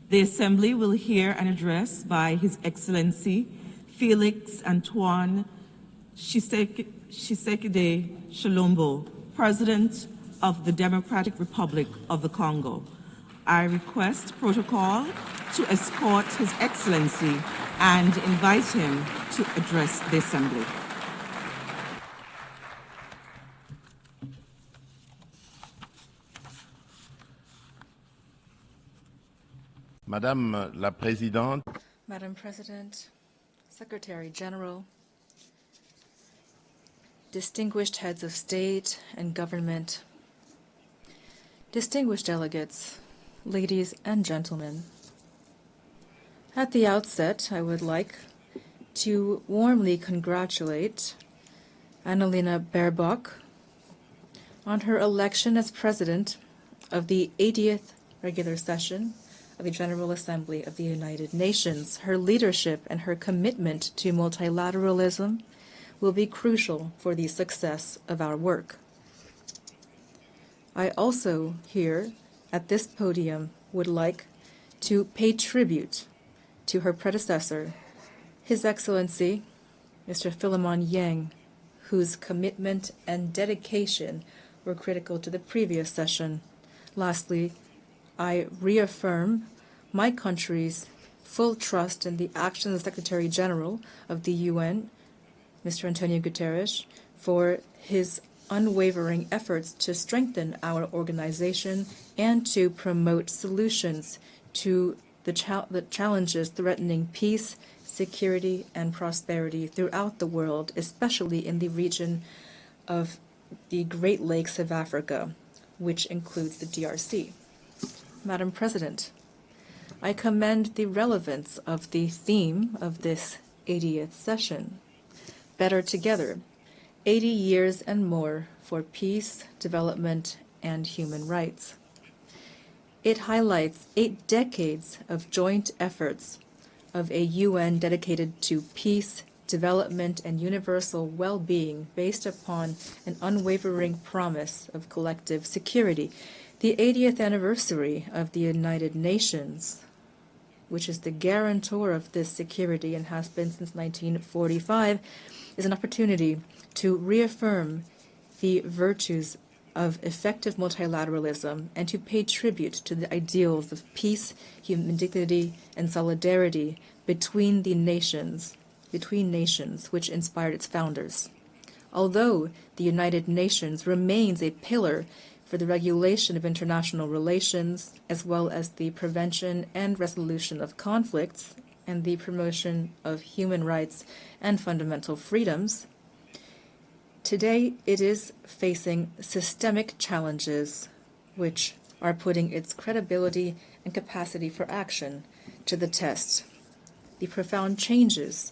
The Assembly will hear an address by His Excellency Félix-Antoine Tshisekedi Tshilombo, President of the Democratic Republic of the Congo. I request protocol to escort His Excellency and invite him to address the Assembly. Madame la Présidente, Madam President, Secretary General, distinguished heads of state and government, distinguished delegates, ladies and gentlemen. At the outset, I would like to warmly congratulate Annalena Baerbock on her election as President of the 80th regular session of the General Assembly of the United Nations. Her leadership and her commitment to multilateralism will be crucial for the success of our work. I also here at this podium would like to pay tribute to her predecessor, His Excellency Mr. Philemon Yang, whose commitment and dedication were critical to the previous session. Lastly, I reaffirm my country's full trust in the actions of the Secretary General of the UN, Mr. Antonio Guterres, for his unwavering efforts to strengthen our organization and to promote solutions to the challenges threatening peace, security, and prosperity throughout the world, especially in the region of the Great Lakes of Africa, which includes the DRC. Madam President, I commend the relevance of the theme of this 80th session, Better Together, 80 years and more for peace, development, and human rights. It highlights 8 decades of joint efforts of a UN dedicated to peace, development, and universal well-being based upon an unwavering promise of collective security. The 80th anniversary of the United Nations, which is the guarantor of this security and has been since 1945, is an opportunity to reaffirm the virtues of effective multilateralism and to pay tribute to the ideals of peace, human dignity, and solidarity between nations, which inspired its founders. Although the United Nations remains a pillar for the regulation of international relations, as well as the prevention and resolution of conflicts and the promotion of human rights and fundamental freedoms, today it is facing systemic challenges which are putting its credibility and capacity for action to the test. The profound changes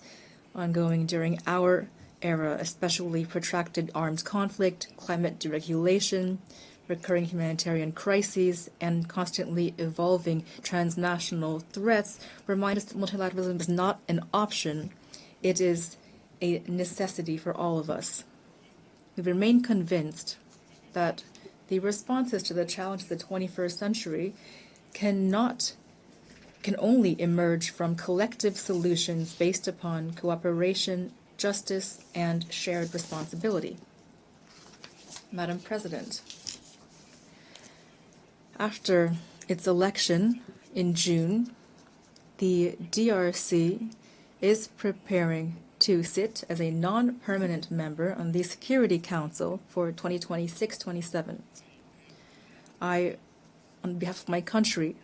ongoing during our era, especially protracted armed conflict, climate deregulation, recurring humanitarian crises, and constantly evolving transnational threats, remind us that multilateralism is not an option, it is a necessity for all of us. We remain convinced that the responses to the challenges of the 21st century can only emerge from collective solutions based upon cooperation, justice, and shared responsibility. Madam President, after its election in June, the DRC is preparing to sit as a non-permanent member on the Security Council for 2026-27. I, on behalf of my country,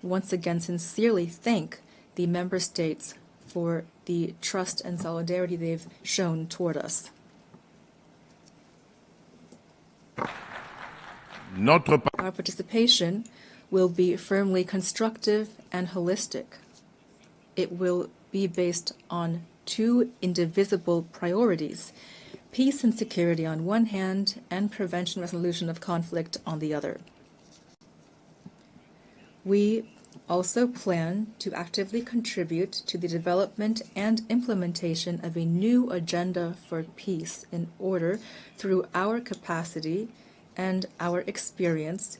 once again sincerely thank the member states for the trust and solidarity they've shown toward us. Our participation will be firmly constructive and holistic. It will be based on 2 indivisible priorities: peace and security on one hand, and prevention and resolution of conflict on the other. We also plan to actively contribute to the development and implementation of a new agenda for peace in order, through our capacity and our experience,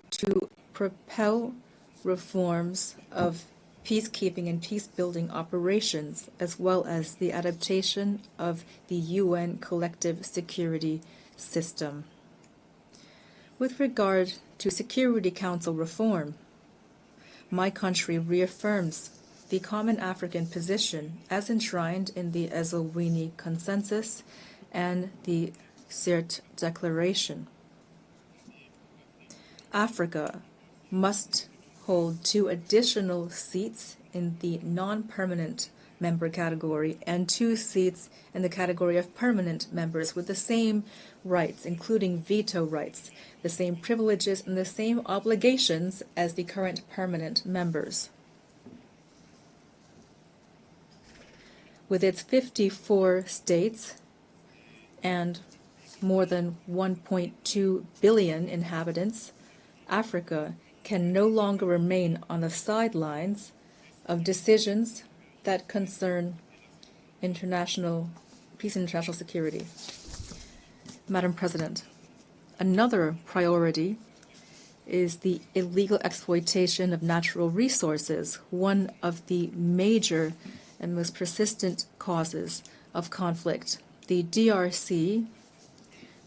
to propel reforms of peacekeeping and peace-building operations, as well as the adaptation of the UN collective security system. With regard to Security Council reform, my country reaffirms the common African position as enshrined in the Ezulwini Consensus and the Sirte Declaration. Africa must hold 2 additional seats in the non-permanent member category and 2 seats in the category of permanent members with the same rights, including veto rights, the same privileges, and the same obligations as the current permanent members. With its 54 states and more than 1.2 billion inhabitants, Africa can no longer remain on the sidelines of decisions that concern international peace and international security. Madam President, another priority is the illegal exploitation of natural resources, one of the major and most persistent causes of conflict. The DRC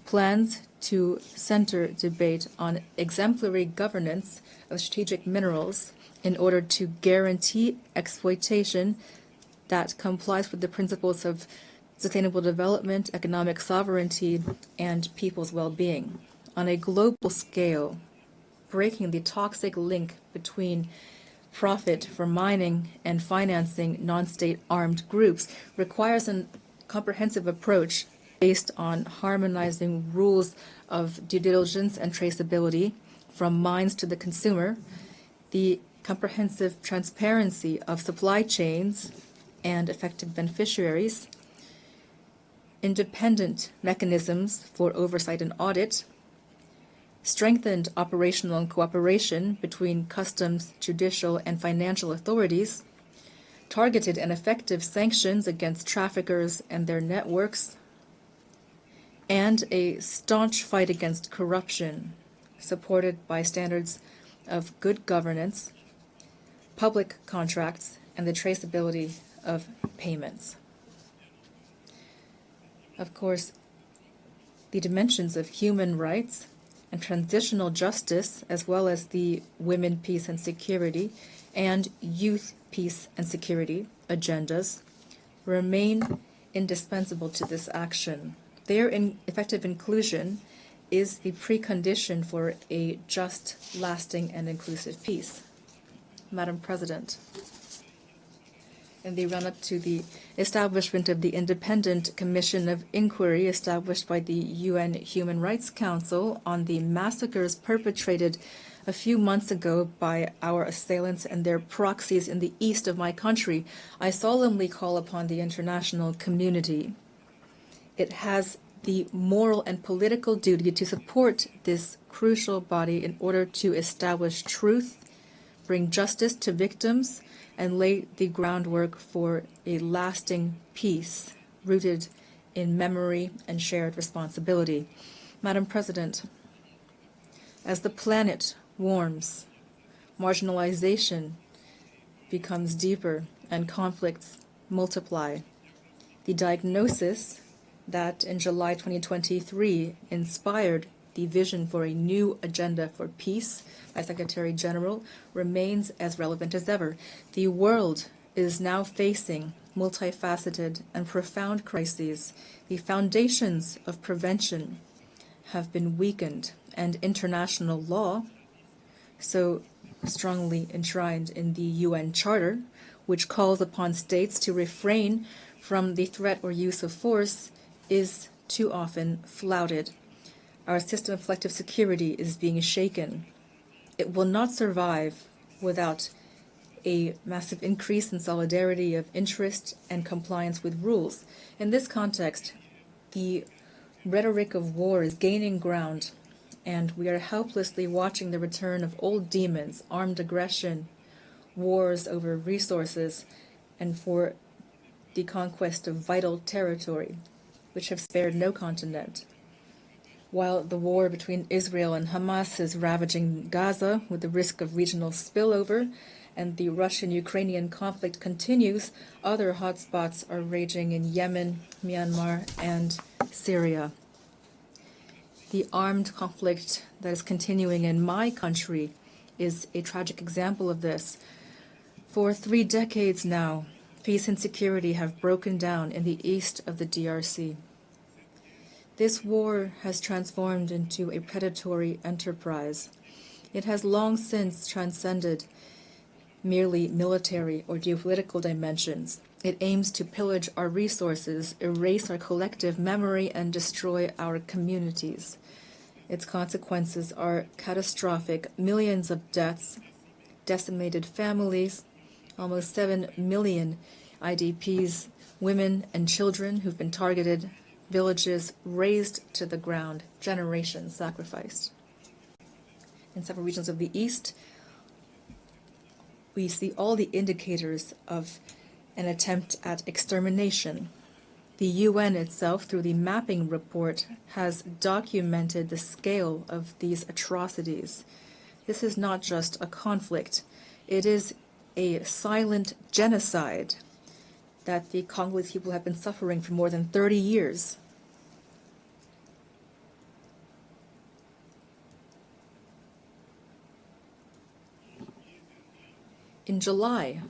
plans to center debate on exemplary governance of strategic minerals in order to guarantee exploitation that complies with the principles of sustainable development, economic sovereignty, and people's well-being. On a global scale, breaking the toxic link between profit for mining and financing non-state armed groups requires a comprehensive approach based on harmonizing rules of due diligence and traceability from mines to the consumer, the comprehensive transparency of supply chains and effective beneficiaries, independent mechanisms for oversight and audit, strengthened operational and cooperation between customs, judicial, and financial authorities, targeted and effective sanctions against traffickers and their networks, and a staunch fight against corruption, supported by standards of good governance, public contracts, and the traceability of payments. Of course, the dimensions of human rights and transitional justice, as well as the women, peace, and security, and youth, peace, and security agendas, remain indispensable to this action. Their effective inclusion is the precondition for a just, lasting, and inclusive peace. Madam President, in the run-up to the establishment of the Independent Commission of Inquiry established by the UN Human Rights Council on the massacres perpetrated a few months ago by our assailants and their proxies in the east of my country, I solemnly call upon the international community. It has the moral and political duty to support this crucial body in order to establish truth, bring justice to victims, and lay the groundwork for a lasting peace rooted in memory and shared responsibility. Madam President, as the planet warms, marginalization becomes deeper and conflicts multiply. The diagnosis that in July 2023 inspired the vision for a new agenda for peace by Secretary General remains as relevant as ever. The world is now facing multifaceted and profound crises. The foundations of prevention have been weakened, and international law, so strongly enshrined in the UN Charter, which calls upon states to refrain from the threat or use of force, is too often flouted. Our system of collective security is being shaken. It will not survive without a massive increase in solidarity of interest and compliance with rules. In this context, the rhetoric of war is gaining ground, and we are helplessly watching the return of old demons, armed aggression, wars over resources, and for the conquest of vital territory, which have spared no continent. While the war between Israel and Hamas is ravaging Gaza with the risk of regional spillover, and the Russian-Ukrainian conflict continues, other hotspots are raging in Yemen, Myanmar, and Syria. The armed conflict that is continuing in my country is a tragic example of this. For 3 decades now, peace and security have broken down in the east of the DRC. This war has transformed into a predatory enterprise. It has long since transcended merely military or geopolitical dimensions. It aims to pillage our resources, erase our collective memory, and destroy our communities. Its consequences are catastrophic: millions of deaths, decimated families, almost 7 million IDPs, women and children who've been targeted, villages razed to the ground, generations sacrificed. In several regions of the East, we see all the indicators of an attempt at extermination. The UN itself, through the mapping report, has documented the scale of these atrocities. This is not just a conflict. It is a silent genocide that the Congolese people have been suffering for more than 30 years. In July,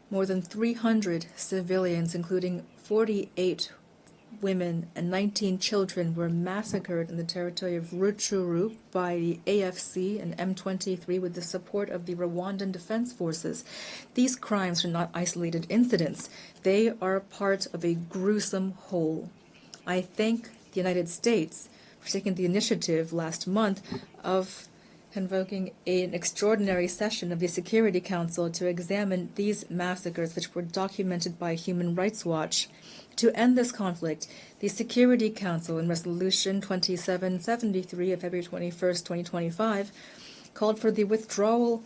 more than 300 civilians, including 48 women and 19 children, were massacred in the territory of Rutshuru by the AFC and M23 with the support of the Rwandan Defense Forces. These crimes are not isolated incidents. They are part of a gruesome whole. I thank the United States for taking the initiative last month of convoking an extraordinary session of the Security Council to examine these massacres, which were documented by Human Rights Watch. To end this conflict, the Security Council, in Resolution 2773 of February 21st, 2025, called for the withdrawal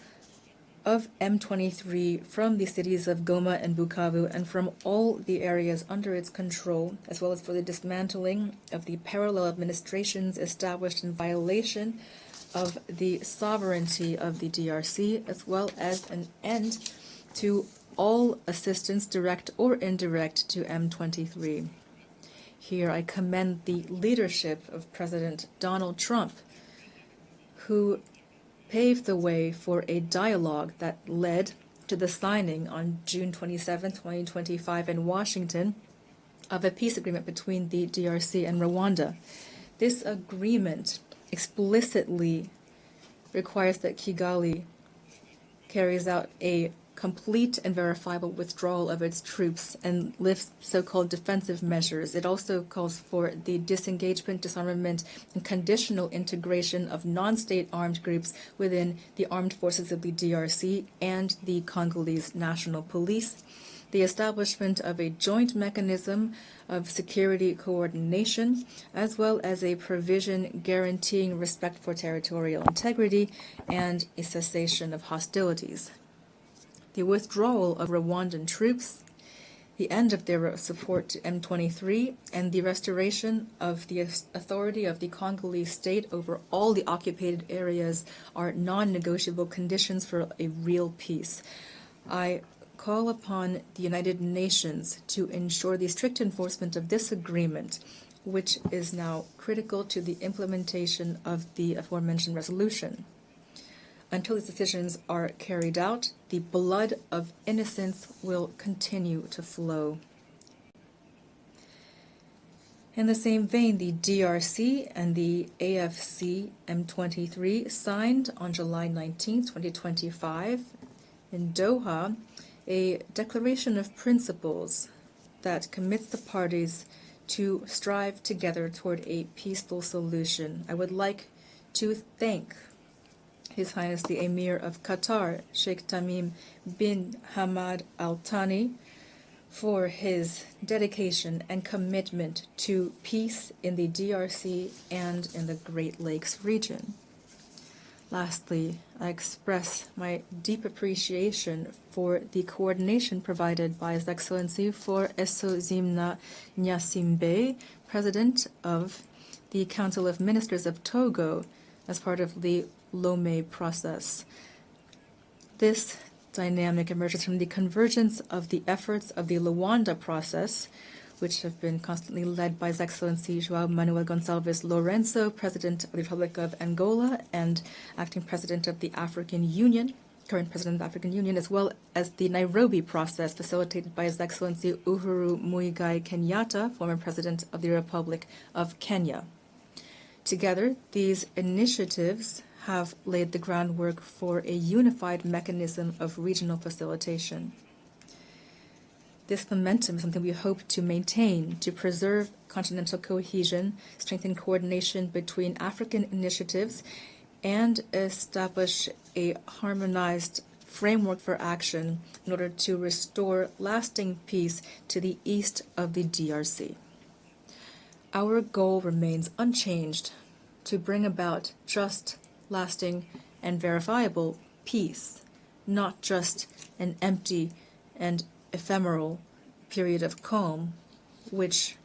of M23 from the cities of Goma and Bukavu and from all the areas under its control, as well as for the dismantling of the parallel administrations established in violation of the sovereignty of the DRC, as well as an end to all assistance, direct or indirect, to M23. Here I commend the leadership of President Donald Trump, who paved the way for a dialogue that led to the signing on June 27, 2025 in Washington of a peace agreement between the DRC and Rwanda. This agreement explicitly requires that Kigali carries out a complete and verifiable withdrawal of its troops and lifts so-called defensive measures. It also calls for the disengagement, disarmament, and conditional integration of non-state armed groups within the armed forces of the DRC and the Congolese National Police, the establishment of a joint mechanism of security coordination, as well as a provision guaranteeing respect for territorial integrity and a cessation of hostilities. The withdrawal of Rwandan troops, the end of their support to M23, and the restoration of the authority of the Congolese state over all the occupied areas are non-negotiable conditions for a real peace. I call upon the United Nations to ensure the strict enforcement of this agreement, which is now critical to the implementation of the aforementioned resolution. Until these decisions are carried out, the blood of innocents will continue to flow. In the same vein, the DRC and the AFC M23 signed on July 19, 2025, in Doha, a declaration of principles that commits the parties to strive together toward a peaceful solution. I would like to thank His Highness the Emir of Qatar, Sheikh Tamim bin Hamad Al Thani, for his dedication and commitment to peace in the DRC and in the Great Lakes region. Lastly, I express my deep appreciation for the coordination provided by His Excellency for Esozimna Nyasimbe, President of the Council of Ministers of Togo as part of the Lomé process. This dynamic emerges from the convergence of the efforts of the Luanda process, which have been constantly led by His Excellency João Manuel Gonçalves Lourenço, President of the Republic of Angola and acting President of the African Union, current President of the African Union, as well as the Nairobi process facilitated by His Excellency Uhuru Muigai Kenyatta, former President of the Republic of Kenya. Together, these initiatives have laid the groundwork for a unified mechanism of regional facilitation. This momentum is something we hope to maintain to preserve continental cohesion, strengthen coordination between African initiatives, and establish a harmonized framework for action in order to restore lasting peace to the east of the DRC. Our goal remains unchanged to bring about just, lasting, and verifiable peace, not just an empty and ephemeral period of calm, which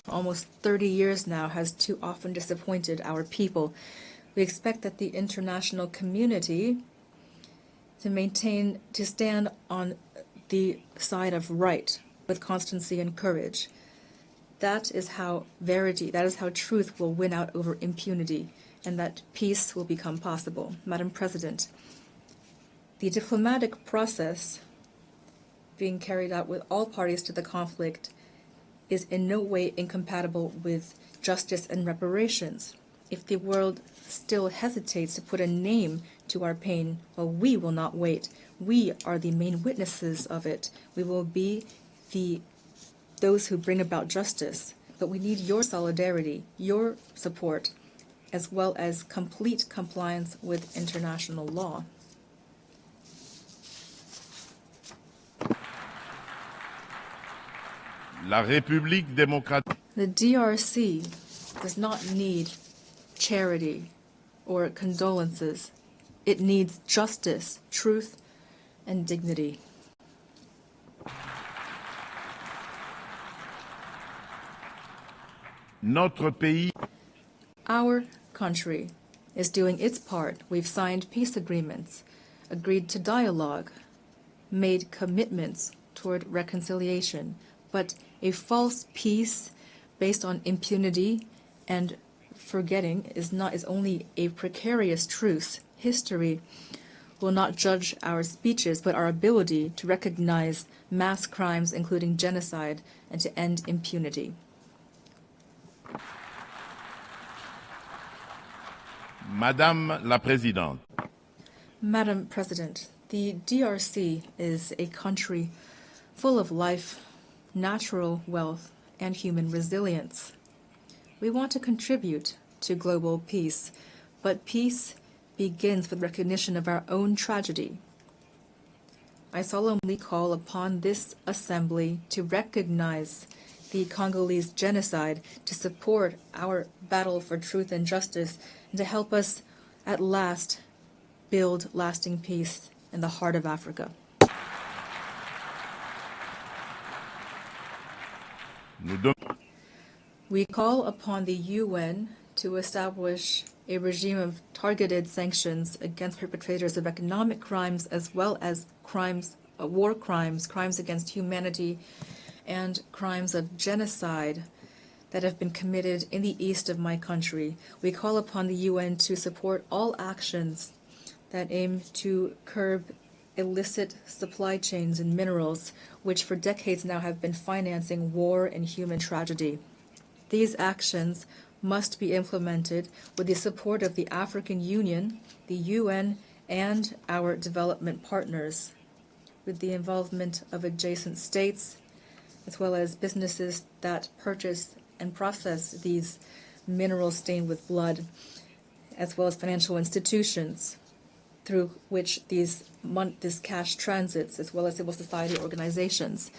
for almost 30 years now has too often disappointed our people. We expect that the international community to stand on the side of right with constancy and courage. That is how truth will win out over impunity, and that peace will become possible. Madam President, the diplomatic process being carried out with all parties to the conflict is in no way incompatible with justice and reparations. If the world still hesitates to put a name to our pain, well, we will not wait. We are the main witnesses of it. We will be those who bring about justice. But we need your solidarity, your support, as well as complete compliance with international law. La République démocratique. The DRC does not need charity or condolences. It needs justice, truth, and dignity. Notre pays. Our country is doing its part. We've signed peace agreements, agreed to dialogue, made commitments toward reconciliation. But a false peace based on impunity and forgetting is only a precarious truce. History will not judge our speeches, but our ability to recognize mass crimes, including genocide, and to end impunity. Madame la Présidente. Madam President, the DRC is a country full of life, natural wealth, and human resilience. We want to contribute to global peace, but peace begins with recognition of our own tragedy. I solemnly call upon this Assembly to recognize the Congolese genocide, to support our battle for truth and justice, and to help us at last build lasting peace in the heart of Africa. We call upon the UN to establish a regime of targeted sanctions against perpetrators of economic crimes as well as war crimes, crimes against humanity, and crimes of genocide that have been committed in the east of my country. We call upon the UN to support all actions that aim to curb illicit supply chains in minerals, which for decades now have been financing war and human tragedy. These actions must be implemented with the support of the African Union, the UN, and our development partners, with the involvement of adjacent states, as well as businesses that purchase and process these minerals stained with blood, as well as financial institutions through which this cash transits, as well as civil society organizations.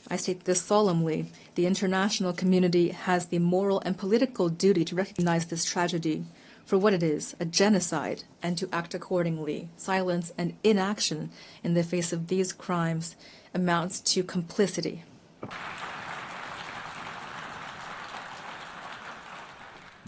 I state this solemnly. The international community has the moral and political duty to recognize this tragedy for what it is, a genocide, and to act accordingly. Silence and inaction in the face of these crimes amounts to complicity.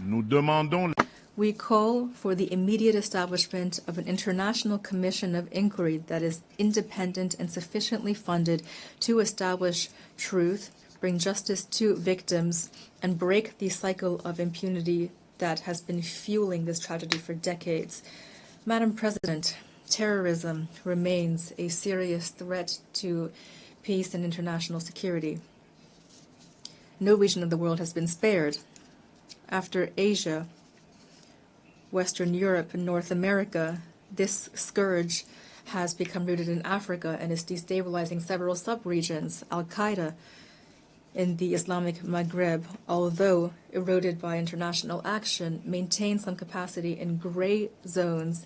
nous demandons We call for the immediate establishment of an international commission of inquiry that is independent and sufficiently funded to establish truth, bring justice to victims, and break the cycle of impunity that has been fueling this tragedy for decades. Madam President, terrorism remains a serious threat to peace and international security. No region of the world has been spared. After Asia, Western Europe, and North America, this scourge has become rooted in Africa and is destabilizing several sub-regions. Al-Qaeda in the Islamic Maghreb, although eroded by international action, maintains some capacity in gray zones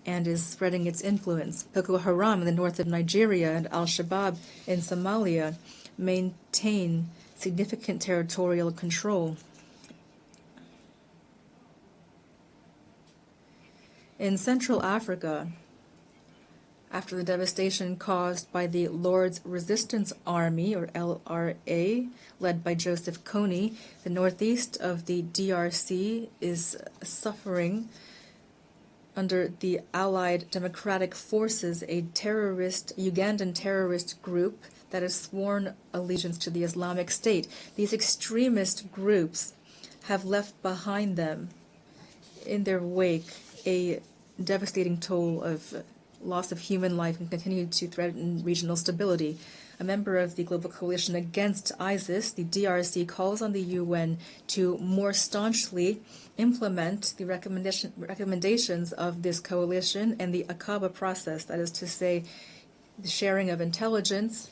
and is spreading its influence. Boko Haram in the north of Nigeria and Al-Shabaab in Somalia maintain significant territorial control. In Central Africa, after the devastation caused by the Lord's Resistance Army, or LRA, led by Joseph Kony, the northeast of the DRC is suffering under the Allied Democratic Forces, a Ugandan terrorist group that has sworn allegiance to the Islamic State. These extremist groups have left behind them in their wake a devastating toll of loss of human life and continue to threaten regional stability. A member of the Global Coalition Against ISIS, the DRC calls on the UN to more staunchly implement the recommendations of this coalition and the Akaba process, that is to say, the sharing of intelligence,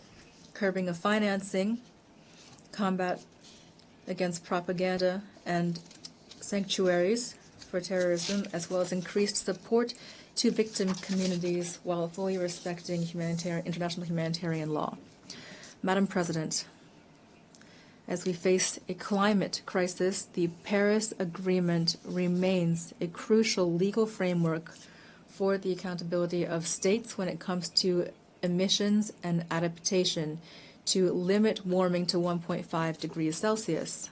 curbing of financing, combat against propaganda and sanctuaries for terrorism, as well as increased support to victim communities while fully respecting international humanitarian law. Madam President, as we face a climate crisis, the Paris Agreement remains a crucial legal framework for the accountability of states when it comes to emissions and adaptation to limit warming to 1.5 degrees Celsius.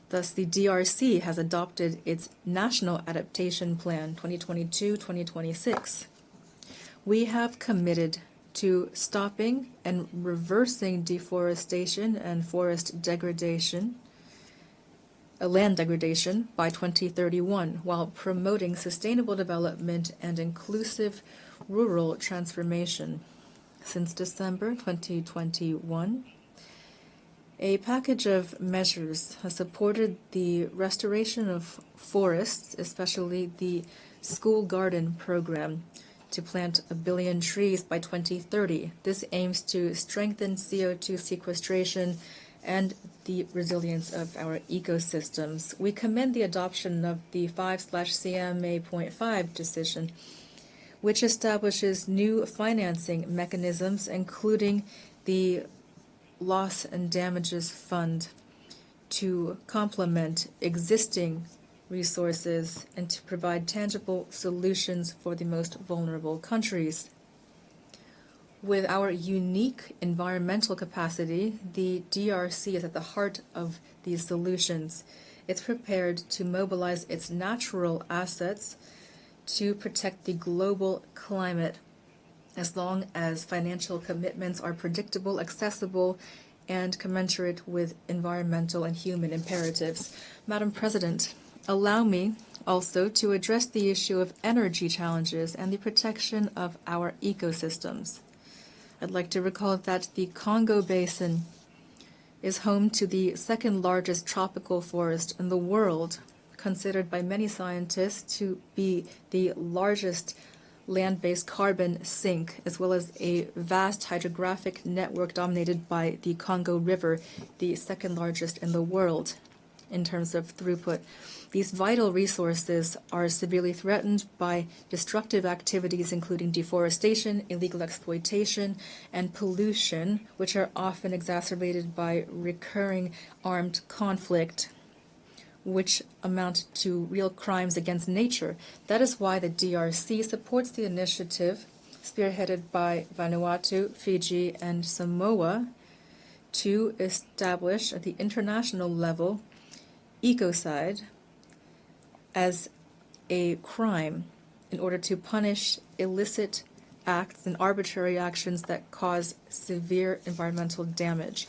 Thus, the DRC has adopted its National Adaptation Plan 2022-2026. We have committed to stopping and reversing deforestation and forest degradation, land degradation by 2031, while promoting sustainable development and inclusive rural transformation. Since December 2021, a package of measures has supported the restoration of forests, especially the School Garden program, to plant 1 billion trees by 2030. This aims to strengthen CO2 sequestration and the resilience of our ecosystems. We commend the adoption of the 5/CMA.5 decision, which establishes new financing mechanisms, including the Loss and Damages Fund, to complement existing resources and to provide tangible solutions for the most vulnerable countries. With our unique environmental capacity, the DRC is at the heart of these solutions. It's prepared to mobilize its natural assets to protect the global climate, as long as financial commitments are predictable, accessible, and commensurate with environmental and human imperatives. Madam President, allow me also to address the issue of energy challenges and the protection of our ecosystems. I'd like to recall that the Congo Basin is home to the second largest tropical forest in the world, considered by many scientists to be the largest land-based carbon sink, as well as a vast hydrographic network dominated by the Congo River, the second largest in the world in terms of throughput. These vital resources are severely threatened by destructive activities including deforestation, illegal exploitation, and pollution, which are often exacerbated by recurring armed conflict, which amount to real crimes against nature. That is why the DRC supports the initiative spearheaded by Vanuatu, Fiji, and Samoa to establish at the international level ecocide as a crime in order to punish illicit acts and arbitrary actions that cause severe environmental damage.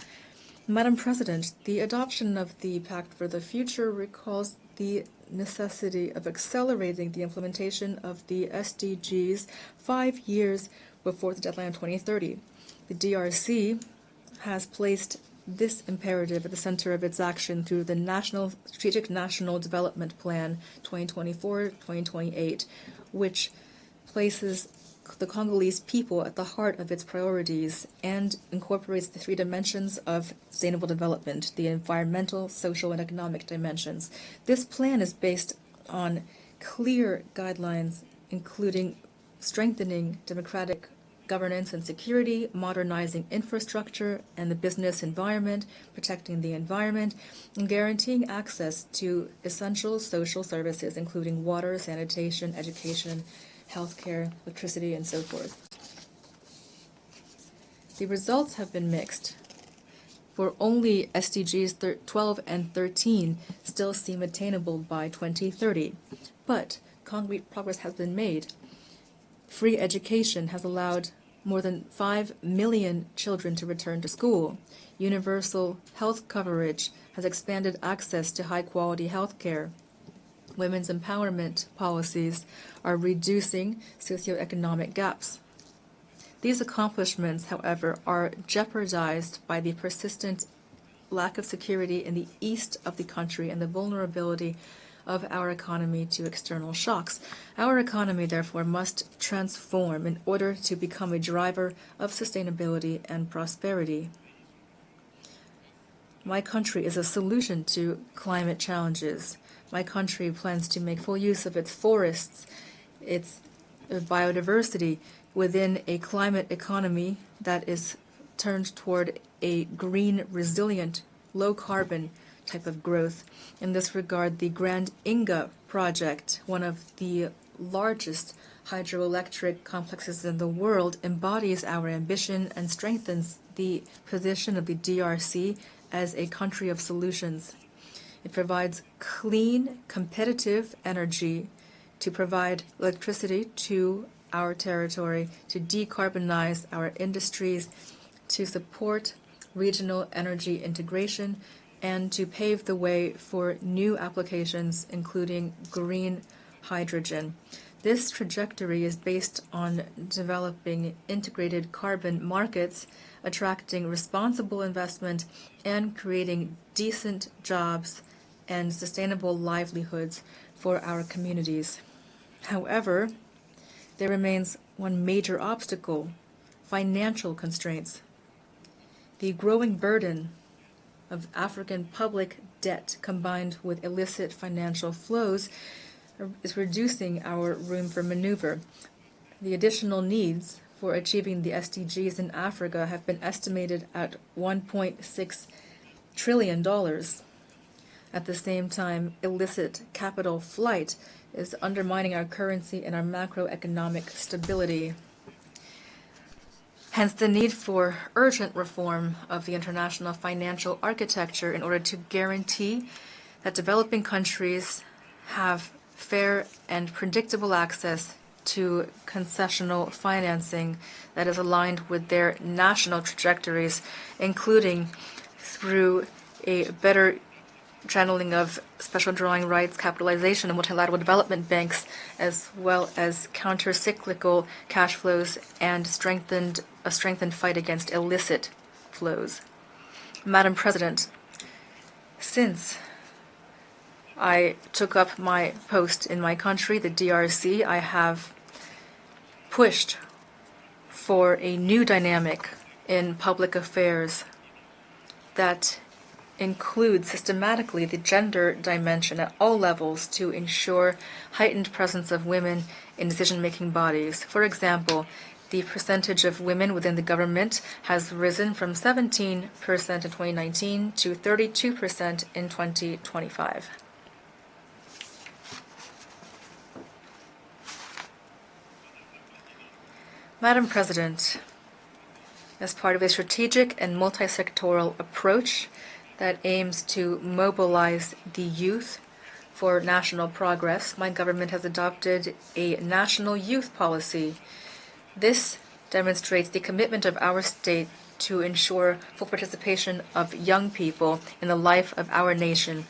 Madam President, the adoption of the Pact for the Future recalls the necessity of accelerating the implementation of the SDGs 5 years before the deadline of 2030. The DRC has placed this imperative at the center of its action through the Strategic National Development Plan 2024-2028, which places the Congolese people at the heart of its priorities and incorporates the 3 dimensions of sustainable development, the environmental, social, and economic dimensions. This plan is based on clear guidelines, including strengthening democratic governance and security, modernizing infrastructure and the business environment, protecting the environment, and guaranteeing access to essential social services, including water, sanitation, education, healthcare, electricity, and so forth. The results have been mixed. For only SDGs 12 and 13 still seem attainable by 2030, but concrete progress has been made. Free education has allowed more than 5 million children to return to school. Universal health coverage has expanded access to high-quality health care. Women's empowerment policies are reducing socioeconomic gaps. These accomplishments, however, are jeopardized by the persistent lack of security in the east of the country and the vulnerability of our economy to external shocks. Our economy, therefore, must transform in order to become a driver of sustainability and prosperity. My country is a solution to climate challenges. My country plans to make full use of its forests, its biodiversity within a climate economy that is turned toward a green, resilient, low-carbon type of growth. In this regard, the Grand UNGA project, one of the largest hydroelectric complexes in the world, embodies our ambition and strengthens the position of the DRC as a country of solutions. It provides clean, competitive energy to provide electricity to our territory, to decarbonize our industries, to support regional energy integration, and to pave the way for new applications, including green hydrogen. This trajectory is based on developing integrated carbon markets, attracting responsible investment, and creating decent jobs and sustainable livelihoods for our communities. However, there remains one major obstacle: financial constraints. The growing burden of African public debt combined with illicit financial flows is reducing our room for maneuver. The additional needs for achieving the SDGs in Africa have been estimated at $1.6 trillion. At the same time, illicit capital flight is undermining our currency and our macroeconomic stability. Hence, the need for urgent reform of the international financial architecture in order to guarantee that developing countries have fair and predictable access to concessional financing that is aligned with their national trajectories, including through a better channeling of special drawing rights, capitalization, and multilateral development banks, as well as counter-cyclical cash flows and a strengthened fight against illicit flows. Madam President, since I took up my post in my country, the DRC, I have pushed for a new dynamic in public affairs that includes systematically the gender dimension at all levels to ensure heightened presence of women in decision-making bodies. For example, the percentage of women within the government has risen from 17% in 2019 to 32% in 2025. Madam President, as part of a strategic and multi-sectoral approach, that aims to mobilize the youth for national progress. My government has adopted a national youth policy. This demonstrates the commitment of our state to ensure full participation of young people in the life of our nation,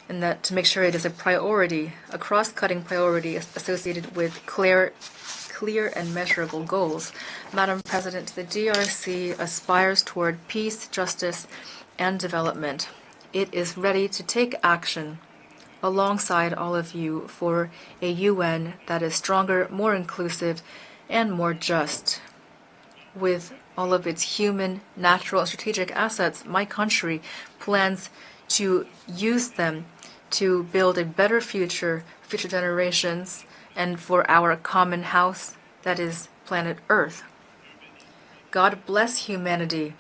and that to make sure it is a priority, a cross-cutting priority associated with clear and measurable goals. Madam President, the DRC aspires toward peace, justice, and development. It is ready to take action alongside all of you for a UN that is stronger, more inclusive, and more just. With all of its human, natural, and strategic assets, my country plans to use them to build a better future for future generations and for our common house, that is planet Earth. God bless humanity.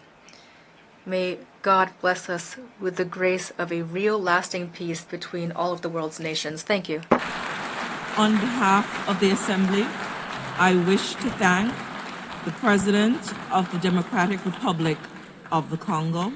May God bless us with the grace of a real lasting peace between all of the world's nations. Thank you. On behalf of the Assembly, I wish to thank the President of the Democratic Republic of the Congo,